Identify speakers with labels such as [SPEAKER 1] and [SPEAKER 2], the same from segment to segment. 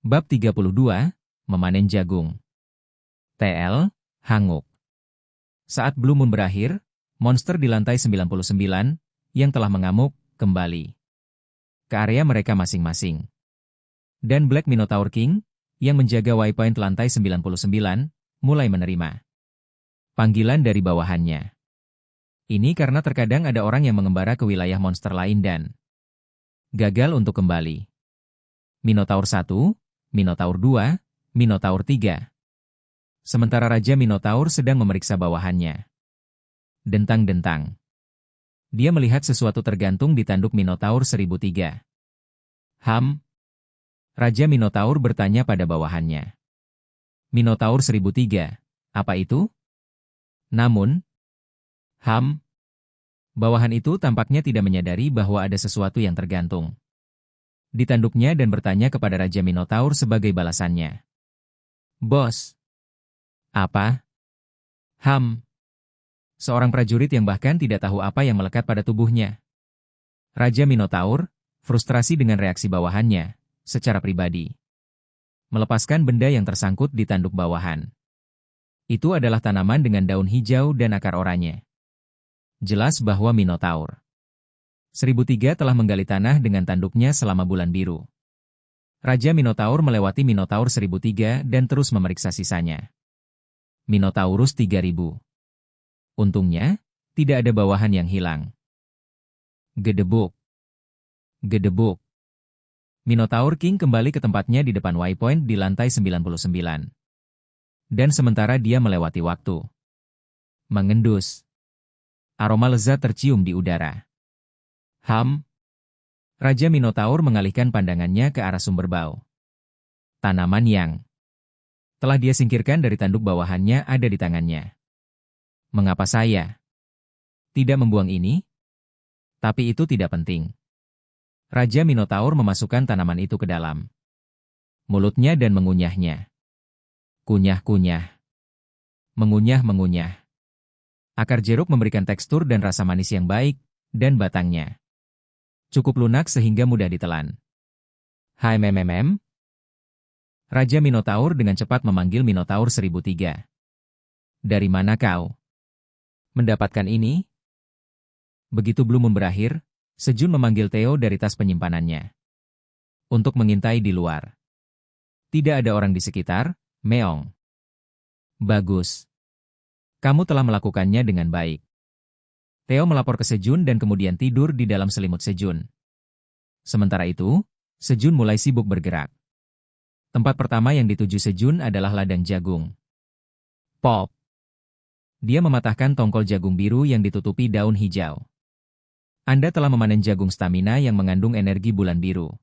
[SPEAKER 1] Bab 32, Memanen Jagung. TL, Hanguk. Saat Blue Moon berakhir, monster di lantai 99, yang telah mengamuk, kembali ke area mereka masing-masing. Dan Black Minotaur King, yang menjaga waypoint lantai 99, mulai menerima panggilan dari bawahannya. Ini karena terkadang ada orang yang mengembara ke wilayah monster lain dan gagal untuk kembali. Minotaur 1, Minotaur 2, Minotaur 3. Sementara Raja Minotaur sedang memeriksa bawahannya. Dentang-dentang. Dia melihat sesuatu tergantung di tanduk Minotaur 1003. Raja Minotaur bertanya pada bawahannya. Minotaur 1003, apa itu? Namun, bawahan itu tampaknya tidak menyadari bahwa ada sesuatu yang tergantung di tanduknya dan bertanya kepada Raja Minotaur sebagai balasannya. Bos. Apa? Seorang prajurit yang bahkan tidak tahu apa yang melekat pada tubuhnya. Raja Minotaur, frustrasi dengan reaksi bawahannya, secara pribadi. Melepaskan benda yang tersangkut di tanduk bawahan. Itu adalah tanaman dengan daun hijau dan akar oranye. Jelas bahwa Minotaur 1003 telah menggali tanah dengan tanduknya selama bulan biru. Raja Minotaur melewati Minotaur 1003 dan terus memeriksa sisanya. Minotaurus 3000. Untungnya, tidak ada bawahan yang hilang. Gedebuk. Gedebuk. Minotaur King kembali ke tempatnya di depan waypoint di lantai 99. Dan sementara dia melewati waktu. Mengendus. Aroma lezat tercium di udara. Raja Minotaur mengalihkan pandangannya ke arah sumber bau. Tanaman yang telah dia singkirkan dari tanduk bawahannya ada di tangannya. Mengapa saya tidak membuang ini? Tapi itu tidak penting. Raja Minotaur memasukkan tanaman itu ke dalam mulutnya dan mengunyahnya. Kunyah-kunyah. Mengunyah-mengunyah. Akar jeruk memberikan tekstur dan rasa manis yang baik, dan batangnya cukup lunak sehingga mudah ditelan. Hai mememem. Raja Minotaur dengan cepat memanggil Minotaur 1003. Dari mana kau mendapatkan ini? Begitu Blue Moon berakhir, Sejun memanggil Theo dari tas penyimpanannya untuk mengintai di luar. Tidak ada orang di sekitar, Meong. Bagus. Kamu telah melakukannya dengan baik. Theo melapor ke Sejun dan kemudian tidur di dalam selimut Sejun. Sementara itu, Sejun mulai sibuk bergerak. Tempat pertama yang dituju Sejun adalah ladang jagung. Pop. Dia mematahkan tongkol jagung biru yang ditutupi daun hijau. Anda telah memanen jagung stamina yang mengandung energi bulan biru.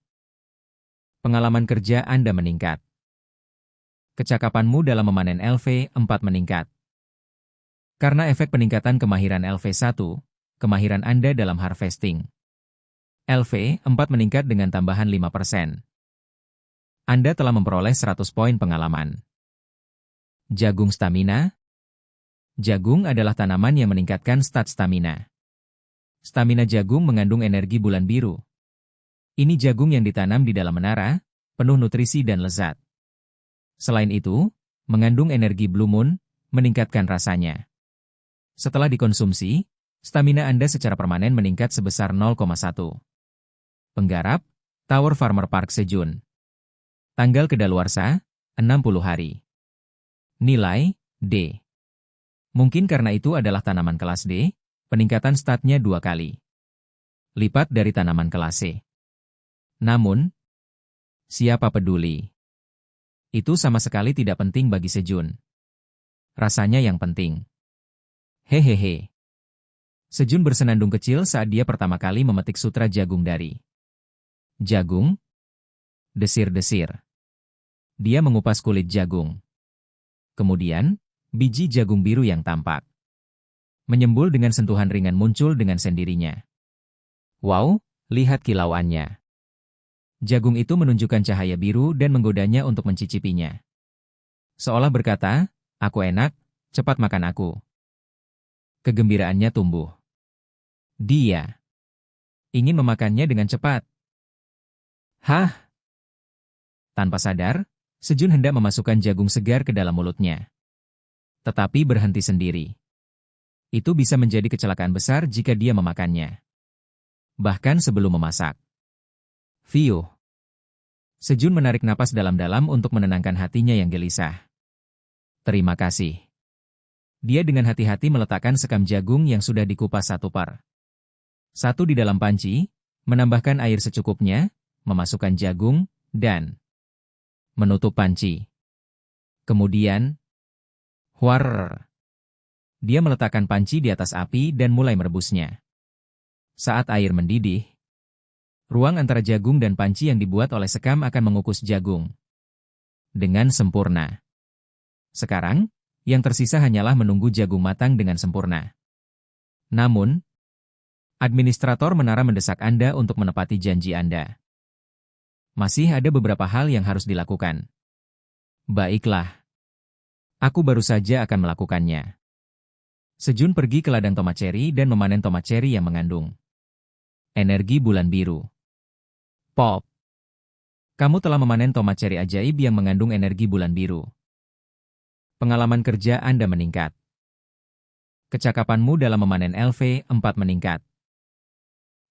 [SPEAKER 1] Pengalaman kerja Anda meningkat. Kecakapanmu dalam memanen LV4 meningkat. Karena efek peningkatan kemahiran LV1, kemahiran Anda dalam harvesting LV4 meningkat dengan tambahan 5%. Anda telah memperoleh 100 poin pengalaman. Jagung stamina. Jagung adalah tanaman yang meningkatkan stat stamina. Stamina jagung mengandung energi bulan biru. Ini jagung yang ditanam di dalam menara, penuh nutrisi dan lezat. Selain itu, mengandung energi Blue Moon, meningkatkan rasanya. Setelah dikonsumsi, stamina Anda secara permanen meningkat sebesar 0,1. Penggarap, Tower Farmer Park Sejun. Tanggal kedaluarsa, 60 hari. Nilai, D. Mungkin karena itu adalah tanaman kelas D, peningkatan statnya 2 kali lipat dari tanaman kelas C. Namun, siapa peduli? Itu sama sekali tidak penting bagi Sejun. Rasanya yang penting. Hehehe. Sejun bersenandung kecil saat dia pertama kali memetik sutra jagung dari jagung. Desir-desir. Dia mengupas kulit jagung. Kemudian, biji jagung biru yang tampak menyembul dengan sentuhan ringan muncul dengan sendirinya. Wow, lihat kilauannya. Jagung itu menunjukkan cahaya biru dan menggodanya untuk mencicipinya. Seolah berkata, aku enak, cepat makan aku. Kegembiraannya tumbuh. Dia ingin memakannya dengan cepat. Hah? Tanpa sadar, Sejun hendak memasukkan jagung segar ke dalam mulutnya. Tetapi berhenti sendiri. Itu bisa menjadi kecelakaan besar jika dia memakannya. Bahkan sebelum memasak. Fiuh. Sejun menarik napas dalam-dalam untuk menenangkan hatinya yang gelisah. Terima kasih. Dia dengan hati-hati meletakkan sekam jagung yang sudah dikupas satu per satu di dalam panci, menambahkan air secukupnya, memasukkan jagung, dan menutup panci. Kemudian, huar. Dia meletakkan panci di atas api dan mulai merebusnya. Saat air mendidih, ruang antara jagung dan panci yang dibuat oleh sekam akan mengukus jagung dengan sempurna. Sekarang, yang tersisa hanyalah menunggu jagung matang dengan sempurna. Namun, administrator menara mendesak Anda untuk menepati janji Anda. Masih ada beberapa hal yang harus dilakukan. Baiklah. Aku baru saja akan melakukannya. Sejun pergi ke ladang tomat ceri dan memanen tomat ceri yang mengandung energi bulan biru. Pop. Kamu telah memanen tomat ceri ajaib yang mengandung energi bulan biru. Pengalaman kerja Anda meningkat. Kecakapanmu dalam memanen LV4 meningkat.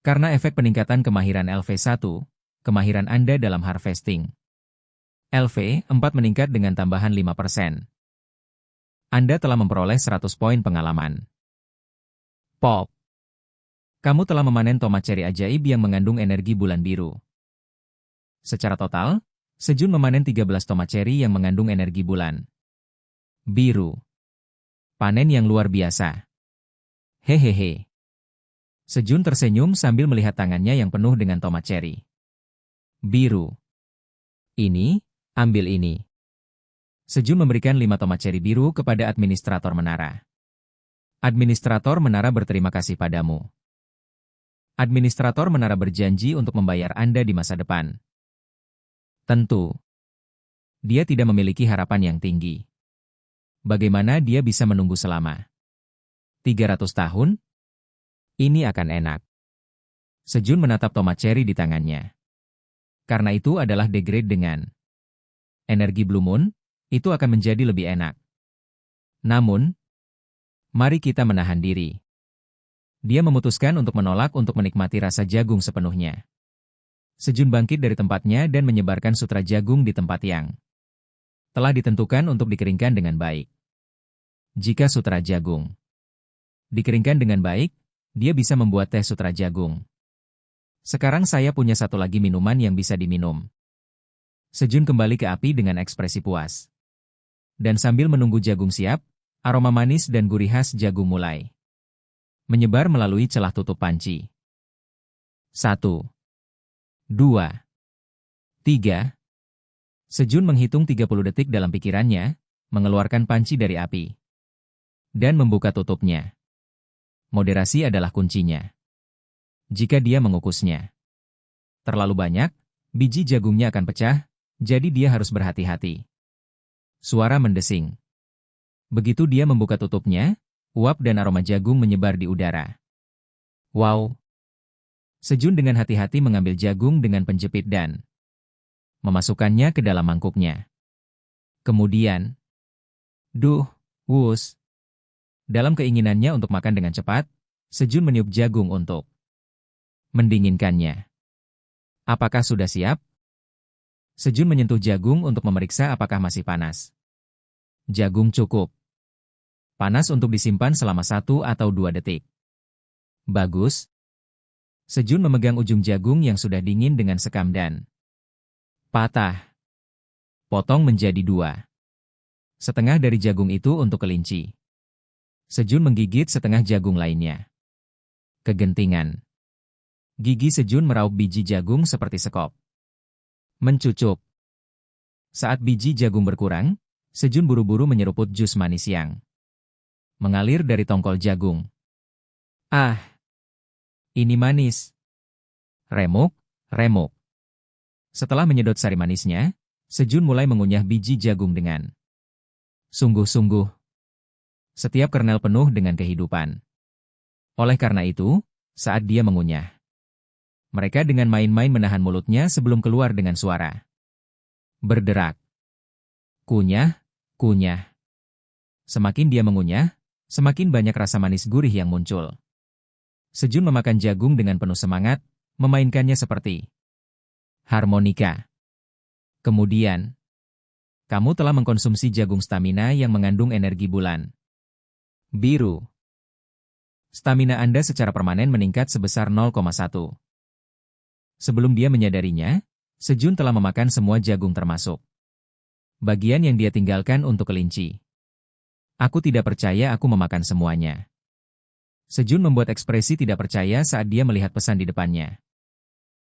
[SPEAKER 1] Karena efek peningkatan kemahiran LV1, kemahiran Anda dalam harvesting LV4 meningkat dengan tambahan 5%. Anda telah memperoleh 100 poin pengalaman. Pop. Kamu telah memanen tomat ceri ajaib yang mengandung energi bulan biru. Secara total, Sejun memanen 13 tomat ceri yang mengandung energi bulan biru. Panen yang luar biasa. Hehehe. Sejun tersenyum sambil melihat tangannya yang penuh dengan tomat ceri biru. Ini, ambil ini. Sejun memberikan 5 tomat ceri biru kepada administrator menara. Administrator menara berterima kasih padamu. Administrator menara berjanji untuk membayar Anda di masa depan. Tentu. Dia tidak memiliki harapan yang tinggi. Bagaimana dia bisa menunggu selama 300 tahun? Ini akan enak. Sejun menatap tomat ceri di tangannya. Karena itu adalah degrade dengan energi Blue Moon, itu akan menjadi lebih enak. Namun, mari kita menahan diri. Dia memutuskan untuk menolak untuk menikmati rasa jagung sepenuhnya. Sejun bangkit dari tempatnya dan menyebarkan sutra jagung di tempat yang telah ditentukan untuk dikeringkan dengan baik. Jika sutra jagung dikeringkan dengan baik, dia bisa membuat teh sutra jagung. Sekarang saya punya satu lagi minuman yang bisa diminum. Sejun kembali ke api dengan ekspresi puas. Dan sambil menunggu jagung siap, aroma manis dan gurih khas jagung mulai menyebar melalui celah tutup panci. 1, 2, 3. Sejun menghitung 30 detik dalam pikirannya, mengeluarkan panci dari api. Dan membuka tutupnya. Moderasi adalah kuncinya. Jika dia mengukusnya terlalu banyak, biji jagungnya akan pecah, jadi dia harus berhati-hati. Suara mendesing. Begitu dia membuka tutupnya, uap dan aroma jagung menyebar di udara. Wow! Sejun dengan hati-hati mengambil jagung dengan penjepit dan memasukkannya ke dalam mangkuknya. Kemudian, wus. Dalam keinginannya untuk makan dengan cepat, Sejun meniup jagung untuk mendinginkannya. Apakah sudah siap? Sejun menyentuh jagung untuk memeriksa apakah masih panas. Jagung cukup panas untuk disimpan selama 1 atau 2 detik. Bagus. Sejun memegang ujung jagung yang sudah dingin dengan sekam dan patah. Potong menjadi 2. Setengah dari jagung itu untuk kelinci. Sejun menggigit setengah jagung lainnya. Kegentingan. Gigi Sejun meraup biji jagung seperti sekop. Mencucup. Saat biji jagung berkurang, Sejun buru-buru menyeruput jus manis yang mengalir dari tongkol jagung. Ah! Ini manis. Remuk, remuk. Setelah menyedot sari manisnya, Sejun mulai mengunyah biji jagung dengan sungguh-sungguh. Setiap kernel penuh dengan kehidupan. Oleh karena itu, saat dia mengunyah, mereka dengan main-main menahan mulutnya sebelum keluar dengan suara. Berderak. Kunyah, kunyah. Semakin dia mengunyah, semakin banyak rasa manis gurih yang muncul. Sejun memakan jagung dengan penuh semangat, memainkannya seperti harmonika. Kemudian, kamu telah mengkonsumsi jagung stamina yang mengandung energi bulan biru. Stamina Anda secara permanen meningkat sebesar 0,1. Sebelum dia menyadarinya, Sejun telah memakan semua jagung termasuk bagian yang dia tinggalkan untuk kelinci. Aku tidak percaya aku memakan semuanya. Sejun membuat ekspresi tidak percaya saat dia melihat pesan di depannya.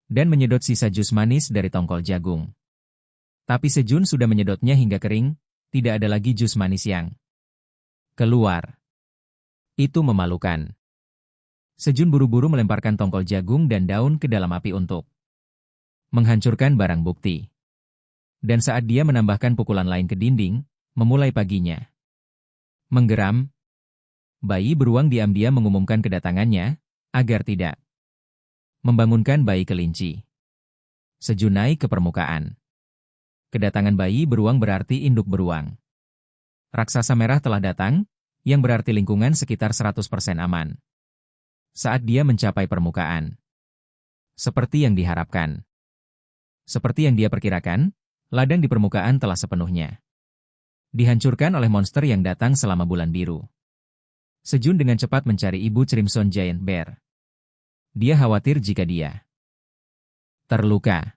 [SPEAKER 1] Dan menyedot sisa jus manis dari tongkol jagung. Tapi Sejun sudah menyedotnya hingga kering, tidak ada lagi jus manis yang keluar. Itu memalukan. Sejun buru-buru melemparkan tongkol jagung dan daun ke dalam api untuk menghancurkan barang bukti. Dan saat dia menambahkan pukulan lain ke dinding, memulai paginya. Menggeram, bayi beruang diam-diam mengumumkan kedatangannya, agar tidak membangunkan bayi kelinci. Sejun naik ke permukaan. Kedatangan bayi beruang berarti induk beruang. Raksasa merah telah datang, yang berarti lingkungan sekitar 100% aman. Saat dia mencapai permukaan. Seperti yang diharapkan. Seperti yang dia perkirakan, ladang di permukaan telah sepenuhnya dihancurkan oleh monster yang datang selama bulan biru. Sejun dengan cepat mencari ibu Crimson Giant Bear. Dia khawatir jika dia terluka.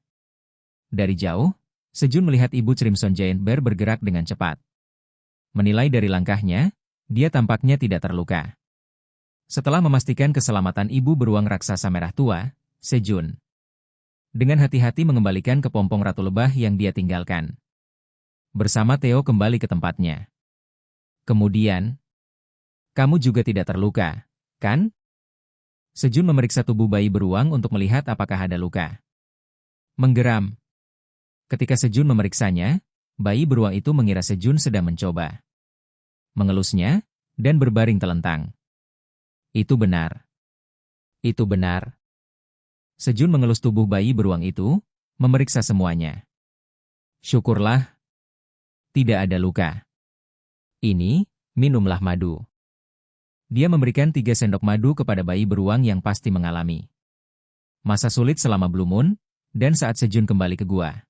[SPEAKER 1] Dari jauh, Sejun melihat ibu Crimson Giant Bear bergerak dengan cepat. Menilai dari langkahnya, dia tampaknya tidak terluka. Setelah memastikan keselamatan ibu beruang raksasa merah tua, Sejun dengan hati-hati mengembalikan kepompong ratu lebah yang dia tinggalkan. Bersama Theo kembali ke tempatnya. Kemudian, kamu juga tidak terluka, kan? Sejun memeriksa tubuh bayi beruang untuk melihat apakah ada luka. Menggeram. Ketika Sejun memeriksanya, bayi beruang itu mengira Sejun sedang mencoba mengelusnya, dan berbaring telentang. Itu benar. Itu benar. Sejun mengelus tubuh bayi beruang itu, memeriksa semuanya. Syukurlah, tidak ada luka. Ini, minumlah madu. Dia memberikan 3 sendok madu kepada bayi beruang yang pasti mengalami masa sulit selama Blue Moon, dan saat Sejun kembali ke gua.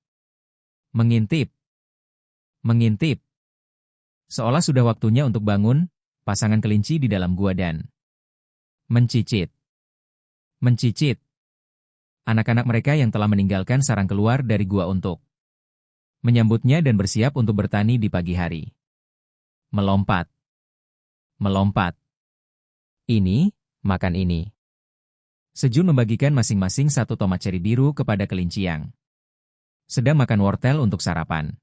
[SPEAKER 1] Mengintip. Mengintip. Seolah sudah waktunya untuk bangun, pasangan kelinci di dalam gua dan mencicit. Mencicit. Anak-anak mereka yang telah meninggalkan sarang keluar dari gua untuk menyambutnya dan bersiap untuk bertani di pagi hari. Melompat. Melompat. Ini, makan ini. Sejun membagikan masing-masing 1 tomat ceri biru kepada kelinci yang sedang makan wortel untuk sarapan.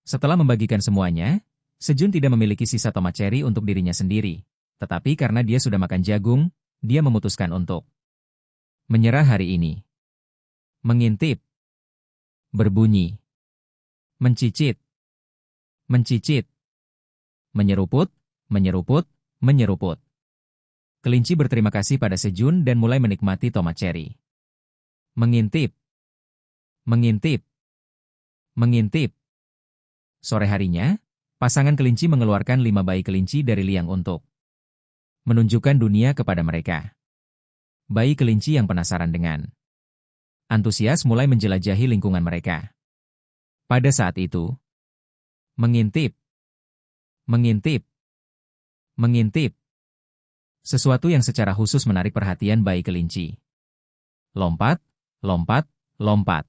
[SPEAKER 1] Setelah membagikan semuanya, Sejun tidak memiliki sisa tomat ceri untuk dirinya sendiri, tetapi karena dia sudah makan jagung, dia memutuskan untuk menyerah hari ini. Mengintip. Berbunyi. Mencicit. Mencicit. Menyeruput, menyeruput, menyeruput. Kelinci berterima kasih pada Sejun dan mulai menikmati tomat ceri. Mengintip. Mengintip. Mengintip. Sore harinya, pasangan kelinci mengeluarkan 5 bayi kelinci dari liang untuk menunjukkan dunia kepada mereka. Bayi kelinci yang penasaran dengan antusias mulai menjelajahi lingkungan mereka. Pada saat itu, mengintip. Mengintip. Mengintip. Sesuatu yang secara khusus menarik perhatian bayi kelinci. Lompat, lompat, lompat.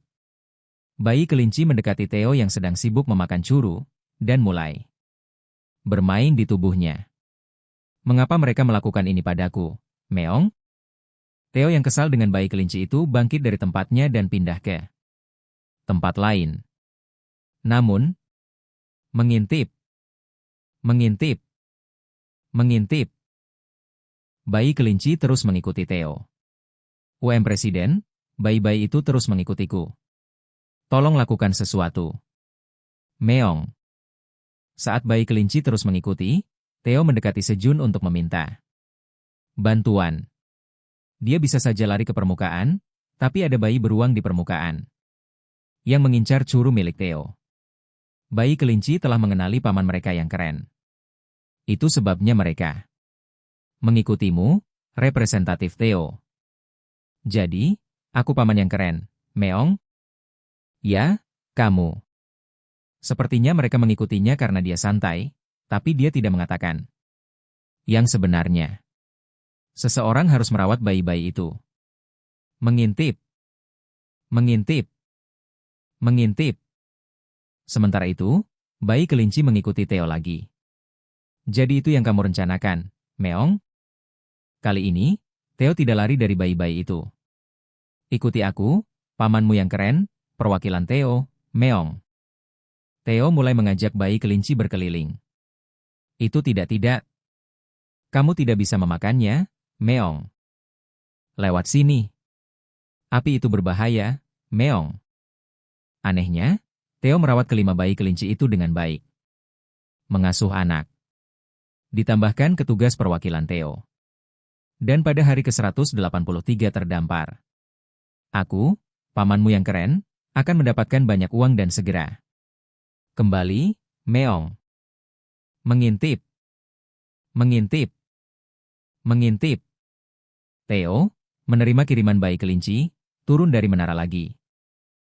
[SPEAKER 1] Bayi kelinci mendekati Theo yang sedang sibuk memakan curu, dan mulai bermain di tubuhnya. Mengapa mereka melakukan ini padaku, Meong? Theo yang kesal dengan bayi kelinci itu bangkit dari tempatnya dan pindah ke tempat lain. Namun, mengintip. Mengintip. Mengintip. Bayi kelinci terus mengikuti Theo. Presiden, bayi-bayi itu terus mengikutiku. Tolong lakukan sesuatu. Meong. Saat bayi kelinci terus mengikuti, Theo mendekati Sejun untuk meminta bantuan. Dia bisa saja lari ke permukaan, tapi ada bayi beruang di permukaan. yang mengincar curu milik Theo. Bayi kelinci telah mengenali paman mereka yang keren. Itu sebabnya mereka mengikutimu, representatif Theo. Jadi, aku paman yang keren, Meong? Ya, kamu. Sepertinya mereka mengikutinya karena dia santai, tapi dia tidak mengatakan. Yang sebenarnya, seseorang harus merawat bayi-bayi itu. Mengintip. Mengintip. Mengintip. Sementara itu, bayi kelinci mengikuti Theo lagi. Jadi itu yang kamu rencanakan, Meong? Kali ini, Theo tidak lari dari bayi-bayi itu. Ikuti aku, pamanmu yang keren, perwakilan Theo, Meong. Theo mulai mengajak bayi kelinci berkeliling. Itu tidak-tidak. Kamu tidak bisa memakannya, Meong. Lewat sini. Api itu berbahaya, Meong. Anehnya, Theo merawat kelima bayi kelinci itu dengan baik. Mengasuh anak. Ditambahkan ketugas perwakilan Theo. Dan pada hari ke-183 terdampar. Aku, pamanmu yang keren, akan mendapatkan banyak uang dan segera. Kembali, Meong. Mengintip. Mengintip. Mengintip. Theo, menerima kiriman bayi kelinci, turun dari menara lagi.